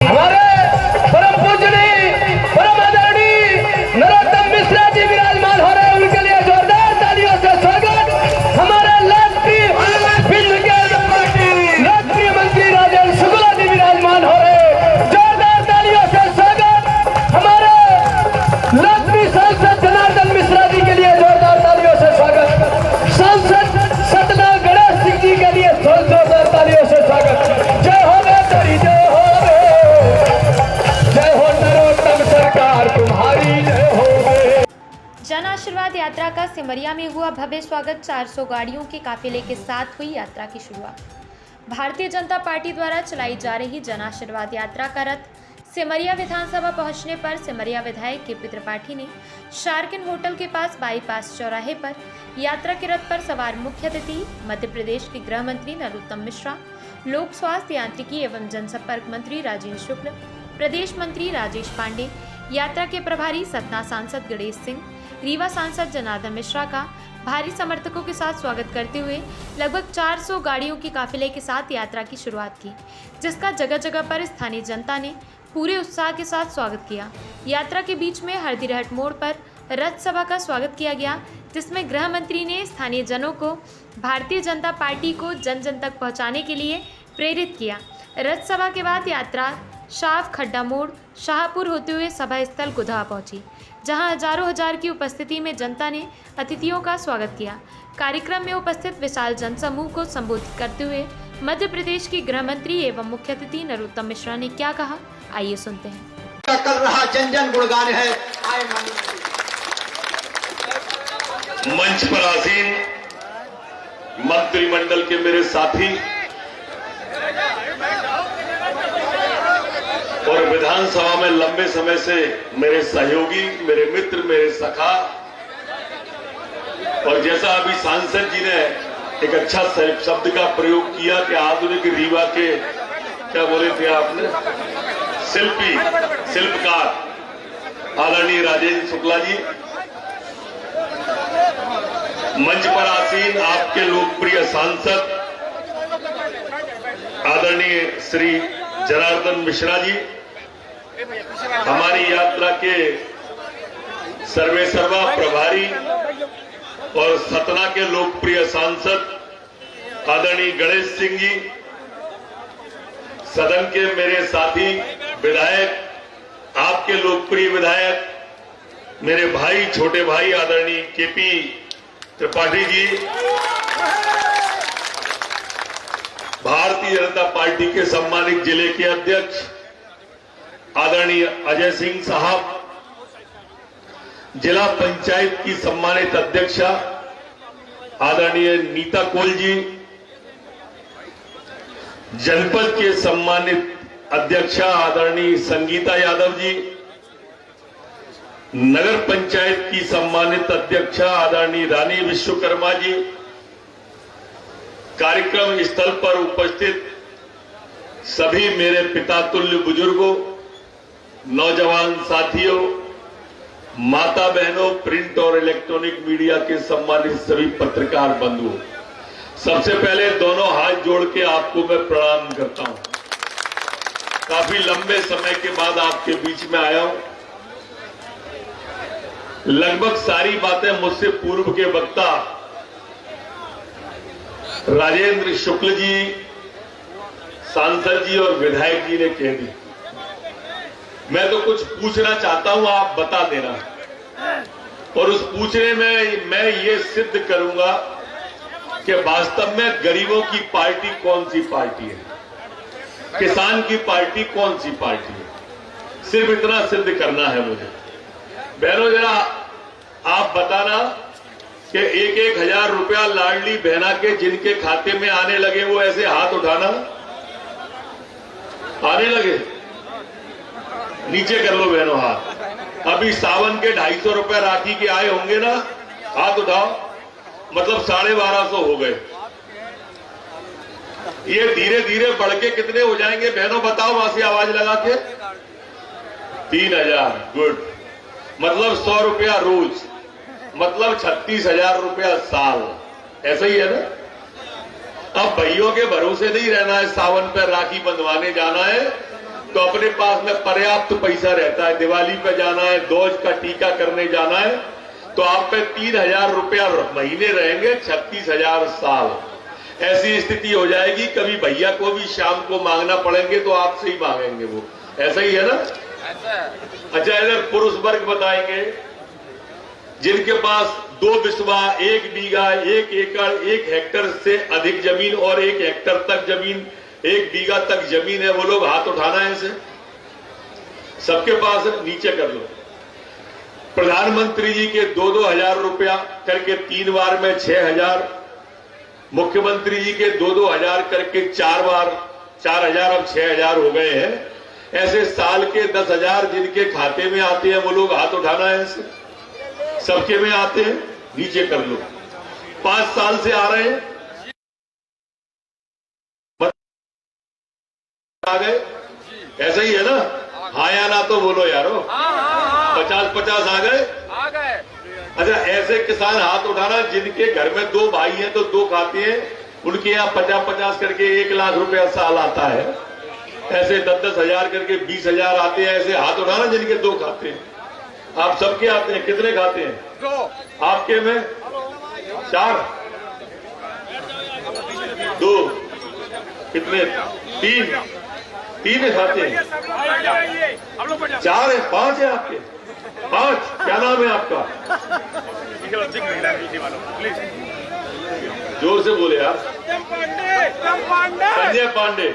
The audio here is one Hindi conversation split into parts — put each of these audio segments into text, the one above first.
हमारे परम पूजनीय परम आदरणीय नरोत्तम मिश्रा जी विराजमान हो रहे हैं, उनके लिए जोरदार तालियों से स्वागत। हमारे लोकप्रिय मंत्री राजेंद्र शुक्ला जी विराजमान हो रहे हैं, जोरदार तालियों से स्वागत। हमारे लोकप्रिय सांसद जनार्दन मिश्रा जी के लिए जोरदार तालियों से स्वागत। सांसद सतना गणेश सिंह जी के लिए जोरदार तालियों से स्वागत। जय हो तेरी जय हो, जय हो नरोत्तम सरकार तुम्हारी जय हो। जन आशीर्वाद यात्रा का सिमरिया में हुआ भव्य स्वागत। 400 गाड़ियों के काफिले के साथ हुई यात्रा की शुरुआत। भारतीय जनता पार्टी द्वारा चलाई जा रही जन आशीर्वाद यात्रा का रथ सिमरिया विधानसभा पहुंचने पर सिमरिया विधायक केपी त्रिपाठी ने शारकिन होटल के पास बाईपास चौराहे पर यात्रा के रथ पर सवार मुख्य अतिथि मध्य प्रदेश के गृह मंत्री नरोत्तम मिश्रा, लोक स्वास्थ्य यांत्रिकी एवं जनसंपर्क मंत्री राजेंद्र शुक्ल, प्रदेश मंत्री राजेश पांडे, यात्रा के प्रभारी सतना सांसद गणेश सिंह, रीवा सांसद जनार्दन मिश्रा का भारी समर्थकों के साथ स्वागत करते हुए लगभग 400 गाड़ियों के काफिले के साथ यात्रा की शुरुआत की, जिसका जगह जगह पर स्थानीय जनता ने पूरे उत्साह के साथ स्वागत किया। यात्रा के बीच में हरदीरहट मोड़ पर रथ सभा का स्वागत किया गया, जिसमें गृह मंत्री ने स्थानीय जनों को भारतीय जनता पार्टी को जन जन तक पहुंचाने के लिए प्रेरित किया। रथ सभा के बाद यात्रा शाफ खड्डा मोड़ शाहपुर होते हुए सभा स्थल गुधा पहुंची, जहां हजारों हजार की उपस्थिति में जनता ने अतिथियों का स्वागत किया। कार्यक्रम में उपस्थित विशाल जनसमूह को संबोधित करते हुए मध्य प्रदेश के गृह मंत्री एवं मुख्य अतिथि नरोत्तम मिश्रा ने क्या कहा, आइए सुनते हैं। कर रहा जन जन गुणगान है। मंच पर आसीन मंत्रिमंडल के मेरे साथी और विधानसभा में लंबे समय से मेरे सहयोगी, मेरे मित्र, मेरे सखा, और जैसा अभी सांसद जी ने एक अच्छा शब्द का प्रयोग किया कि आधुनिक रीवा के क्या बोले थे आपने, शिल्पकार आदरणीय राजेंद्र शुक्ला जी, मंच पर आसीन आपके लोकप्रिय सांसद आदरणीय श्री जनार्दन मिश्रा जी, हमारी यात्रा के सर्वेसर्वा प्रभारी और सतना के लोकप्रिय सांसद आदरणीय गणेश सिंह जी, सदन के मेरे साथी विधायक, आपके लोकप्रिय विधायक, मेरे भाई, छोटे भाई आदरणीय केपी त्रिपाठी जी, भारतीय जनता पार्टी के सम्मानित जिले के अध्यक्ष आदरणीय अजय सिंह साहब, जिला पंचायत की सम्मानित अध्यक्षा आदरणीय नीता कोल जी, जनपद के सम्मानित अध्यक्षा आदरणीय संगीता यादव जी, नगर पंचायत की सम्मानित अध्यक्षा आदरणीय रानी विश्वकर्मा जी, कार्यक्रम स्थल पर उपस्थित सभी मेरे पिता तुल्य बुजुर्गों, नौजवान साथियों, माता बहनों, प्रिंट और इलेक्ट्रॉनिक मीडिया के सम्मानित सभी पत्रकार बंधुओं, सबसे पहले दोनों हाथ जोड़ के आपको मैं प्रणाम करता हूं। काफी लंबे समय के बाद आपके बीच में आया हूं। लगभग सारी बातें मुझसे पूर्व के वक्ता राजेंद्र शुक्ल जी, सांसद जी और विधायक जी ने कह दी। मैं तो कुछ पूछना चाहता हूं, आप बता देना, और उस पूछने में मैं ये सिद्ध करूंगा कि वास्तव में गरीबों की पार्टी कौन सी पार्टी है, किसान की पार्टी कौन सी पार्टी है। सिर्फ इतना सिद्ध करना है मुझे। बहनों, जरा आप बताना कि 1,000 रुपया लाडली बहना के जिनके खाते में आने लगे वो ऐसे हाथ उठाना। आने लगे? नीचे कर लो बहनों हाथ। अभी सावन के 250 रुपए राखी के आए होंगे ना, हाथ उठाओ। मतलब 1250 हो गए। ये धीरे धीरे बढ़ के कितने हो जाएंगे बहनों, बताओ वहां से आवाज लगा के। 3,000। गुड। मतलब 100 रुपया रोज, मतलब 36,000 रुपया साल। ऐसा ही है ना। अब भाइयों के भरोसे नहीं रहना है, सावन पर राखी बंधवाने जाना है, तो अपने पास में पर्याप्त पैसा रहता है, दिवाली पे जाना है, डोज का टीका करने जाना है, तो आप पे 3,000 रुपया महीने रहेंगे, 36,000 साल। ऐसी स्थिति हो जाएगी, कभी भैया को भी शाम को मांगना पड़ेंगे तो आपसे ही मांगेंगे वो, ऐसा ही है ना। अच्छा, इधर पुरुष वर्ग बताएंगे, जिनके पास 2 बिस्वा, 1 बीघा, 1 एकड़, 1 हेक्टर से अधिक जमीन और 1 हेक्टर तक जमीन, 1 बीघा तक जमीन है, वो लोग हाथ उठाना है। ऐसे सबके पास है, नीचे कर लो। प्रधानमंत्री जी के 2-2 हजार रुपया करके 3 बार में 6,000, मुख्यमंत्री जी के 2-2 हजार करके 4 बार 4,000, अब 6,000 हो गए हैं। ऐसे साल के 10,000 जिनके खाते में आते हैं वो लोग हाथ उठाना है। ऐसे सबके में आते हैं, नीचे कर लो। 5 साल से आ रहे हैं, आ गए, ऐसा ही है ना। हाँ या ना तो बोलो यारो। 50-50 आ गए। अच्छा, ऐसे किसान हाथ उठाना जिनके घर में 2 भाई हैं तो 2 खाते हैं, उनके यहाँ 50-50 करके 1 लाख रुपया साल आता है। ऐसे 10-10 हजार करके 20,000 आते हैं। ऐसे हाथ उठाना जिनके 2 खाते हैं। आप सबके आते हैं, कितने खाते हैं? 2। आपके में 4, 2, कितने? 3 खाते हैं। 4 है, 5 है आपके? 5। क्या नाम है आपका? जोर से बोले यार। संजय पांडे।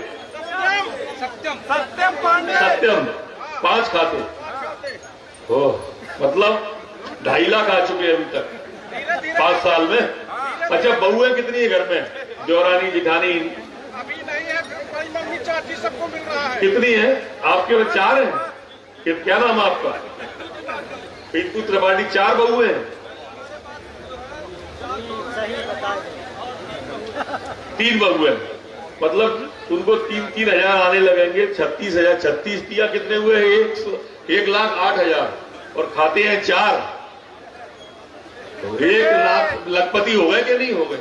सत्यम। 5 खाते हो, मतलब 2.5 लाख आ चुके हैं अभी तक 5 साल में। अच्छा, बहुएं कितनी है घर में? देवरानी, जेठानी? अभी नहीं है, बड़ी मम्मी चाची सबको मिल रहा है। कितनी है आपके में? 4 है। क्या नाम है आपका? पिंटू त्रिपाठी। 4 बहुएं हैं। 3 बहुएं, मतलब उनको 3-3 हजार आने लगेंगे। 36,000, 36 दिया कितने हुए? 1,08,000 और खाते हैं 4। 1 लाख लखपति हो गए कि नहीं हो गए?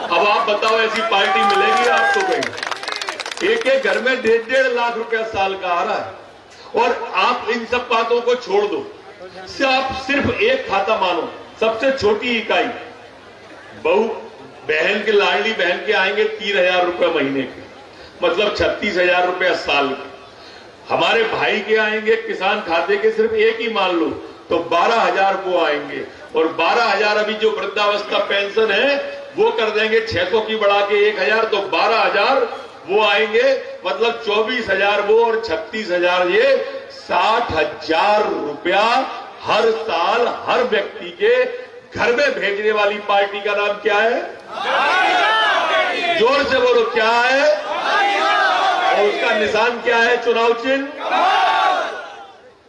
अब आप बताओ, ऐसी पार्टी मिलेगी आपको कहीं? एक घर में 1.5 लाख रुपया साल का आ रहा है। और आप इन सब बातों को छोड़ दो, आप सिर्फ एक खाता मानो, सबसे छोटी इकाई। बहू बहन के, लाडली बहन के आएंगे 3,000 रुपया महीने के, मतलब 36,000 रुपया साल के। हमारे भाई के आएंगे किसान खाते के, सिर्फ एक ही मान लो तो 12,000 वो आएंगे। और 12,000 अभी जो वृद्धावस्था पेंशन है वो कर देंगे 600 की बढ़ा के 1,000, तो 12,000 वो आएंगे, मतलब 24,000 वो और 36,000 ये, 60,000 रुपया हर साल हर व्यक्ति के घर में भेजने वाली पार्टी का नाम क्या है? जोर से बोलो, क्या है? और उसका निशान क्या है? चुनाव चिन्ह।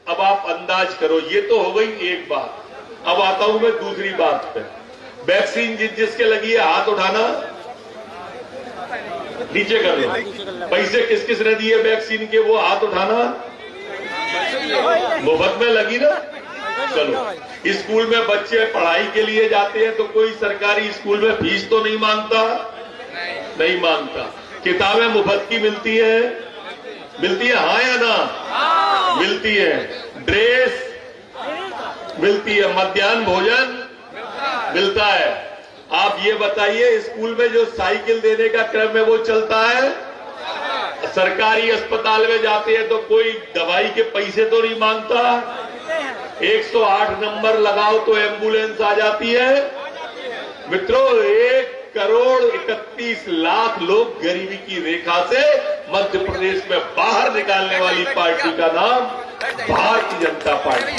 अब आप अंदाज करो, ये तो हो गई एक बात। अब आता हूं मैं दूसरी बात पे। वैक्सीन जिसके लगी है हाथ उठाना, नीचे कर लो। पैसे किस किस ने दिए वैक्सीन के, वो हाथ उठाना। मुफ्त में लगी ना। चलो, स्कूल में बच्चे पढ़ाई के लिए जाते हैं तो कोई सरकारी स्कूल में फीस तो नहीं मांगता? नहीं मांगता। किताबें मुफ्त की मिलती है? मिलती है, हाँ या ना? मिलती है। ड्रेस मिलती है। मध्याह्न भोजन मिलता है। आप ये बताइए, स्कूल में जो साइकिल देने का क्रम है वो चलता है? सरकारी अस्पताल में जाते हैं तो कोई दवाई के पैसे तो नहीं मांगता? 108 नंबर लगाओ तो एम्बुलेंस आ जाती है। मित्रों, 1,31,00,000 लोग गरीबी की रेखा से मध्य प्रदेश में बाहर निकालने वाली पार्टी का नाम भारतीय जनता पार्टी।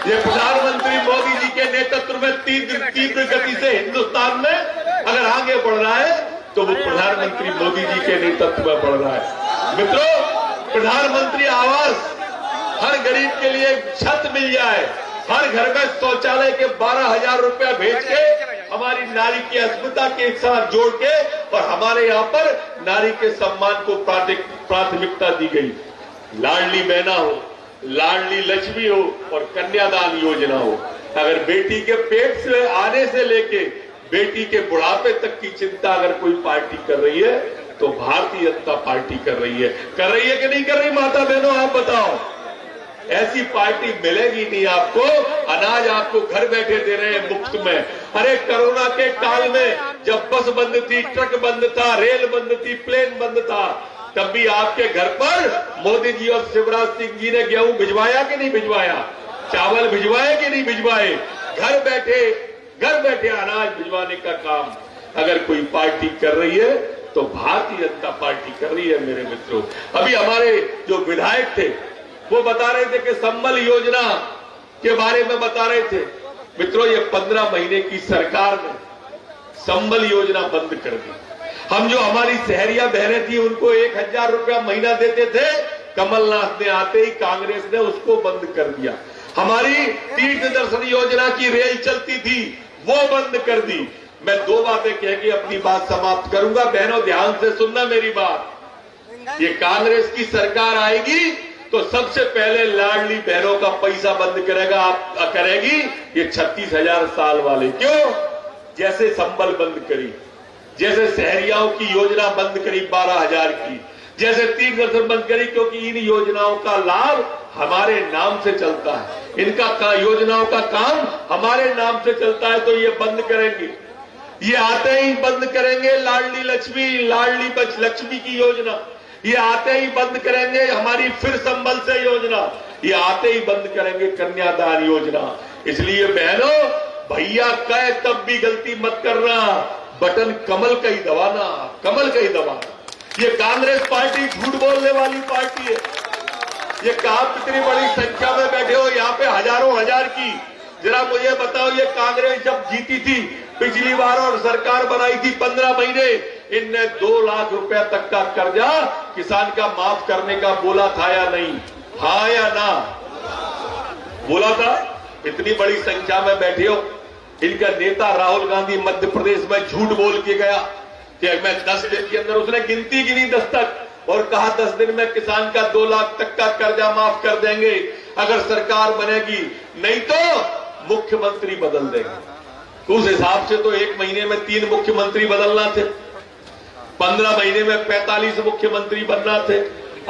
ये प्रधानमंत्री मोदी जी के नेतृत्व में तीव्र गति से हिंदुस्तान में अगर आगे बढ़ रहा है तो वो प्रधानमंत्री मोदी जी के नेतृत्व में बढ़ रहा है। मित्रों, प्रधानमंत्री आवास, हर गरीब के लिए छत मिल जाए, हर घर में शौचालय के 12,000 रुपया भेज के हमारी नारी की अस्मिता के साथ जोड़ के, और हमारे यहां पर नारी के सम्मान को प्राथमिकता दी गई। लाडली बहना हो, लाडली लक्ष्मी हो और कन्यादान योजना हो। अगर बेटी के पेट से आने से लेके बेटी के बुढ़ापे तक की चिंता अगर कोई पार्टी कर रही है तो भारतीय जनता पार्टी कर रही है कि नहीं कर रही? माता बहनों आप बताओ। ऐसी पार्टी मिलेगी नहीं आपको। अनाज आपको घर बैठे दे रहे हैं मुफ्त में। अरे कोरोना के काल में जब बस बंद थी, ट्रक बंद था, रेल बंद थी, प्लेन बंद था, तब भी आपके घर पर मोदी जी और शिवराज सिंह जी ने गेहूं भिजवाया कि नहीं भिजवाया? चावल भिजवाए कि नहीं भिजवाए? घर बैठे अनाज भिजवाने का काम अगर कोई पार्टी कर रही है तो भारतीय जनता पार्टी कर रही है मेरे मित्रों। अभी हमारे जो विधायक थे वो बता रहे थे कि संबल योजना के बारे में बता रहे थे। मित्रों, ये 15 महीने की सरकार ने संबल योजना बंद कर दी। हम जो हमारी शहरिया बहनें थी उनको 1000 रुपया महीना देते थे, कमलनाथ ने आते ही कांग्रेस ने उसको बंद कर दिया। हमारी तीर्थ दर्शन योजना की रेल चलती थी वो बंद कर दी। मैं 2 बातें कह के अपनी बात समाप्त करूंगा। बहनों ध्यान से सुनना मेरी बात। ये कांग्रेस की सरकार आएगी तो सबसे पहले लाडली बहनों का पैसा बंद करेगी ये 36,000 साल वाले। क्यों? जैसे संबल बंद करी, जैसे शहरियाओं की योजना बंद करी 12,000 की, जैसे तीर्थ दर्शन बंद करी, क्योंकि इन योजनाओं का लाभ हमारे नाम से चलता है। इनका योजनाओं का काम हमारे नाम से चलता है, तो ये बंद करेंगे। ये आते ही बंद करेंगे लाडली लक्ष्मी की योजना। ये आते ही बंद करेंगे हमारी फिर संबल से योजना। ये आते ही बंद करेंगे कन्यादान योजना। इसलिए बहनों, भैया कहे तब भी गलती मत करना, बटन कमल का ही दबाना, कमल का ही दबाना। ये कांग्रेस पार्टी झूठ बोलने वाली पार्टी है। ये आप कितनी बड़ी संख्या में बैठे हो यहाँ पे, हजारों हजार की। जरा मुझे बताओ, ये कांग्रेस जब जीती थी पिछली बार और सरकार बनाई थी 15 महीने, इनने 2 लाख रुपया तक का कर्जा किसान का माफ करने का बोला था या नहीं? हाँ या ना? बोला था। इतनी बड़ी संख्या में बैठे हो। इनका नेता राहुल गांधी मध्य प्रदेश में झूठ बोल के गया कि मैं 10 दिन के अंदर, उसने गिनती गिनी 10 तक और कहा 10 दिन में किसान का 2 लाख तक का कर्जा माफ कर देंगे अगर सरकार बनेगी, नहीं तो मुख्यमंत्री बदल देंगे। उस हिसाब से तो 1 महीने में 3 मुख्यमंत्री बदलना थे, 15 महीने में 45 मुख्यमंत्री बनना थे।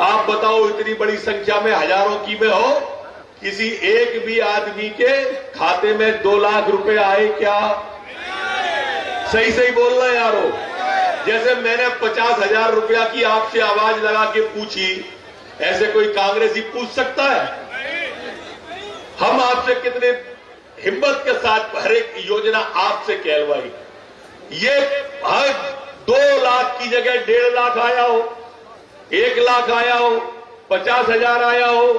आप बताओ, इतनी बड़ी संख्या में हजारों की में हो, किसी एक भी आदमी के खाते में 2 लाख रुपए आए क्या? सही सही बोलना यारो। जैसे मैंने 50,000 रुपया की आपसे आवाज लगा के पूछी, ऐसे कोई कांग्रेसी पूछ सकता है? हम आपसे कितने हिम्मत के साथ हर एक योजना आपसे कहलवाई। ये हर 2 लाख की जगह 1.5 लाख आया हो, 1 लाख आया हो, 50,000 आया हो,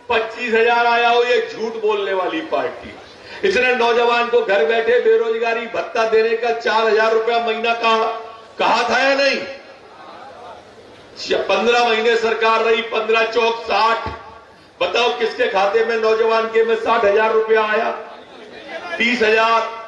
25,000 आया हो, ये झूठ बोलने वाली पार्टी। इसने नौजवान को घर बैठे बेरोजगारी भत्ता देने का 4,000 रुपया महीना कहा था या नहीं? 15 महीने सरकार रही, 15 चौक 60। बताओ किसके खाते में नौजवान के में 60,000 रुपया आया? 30,000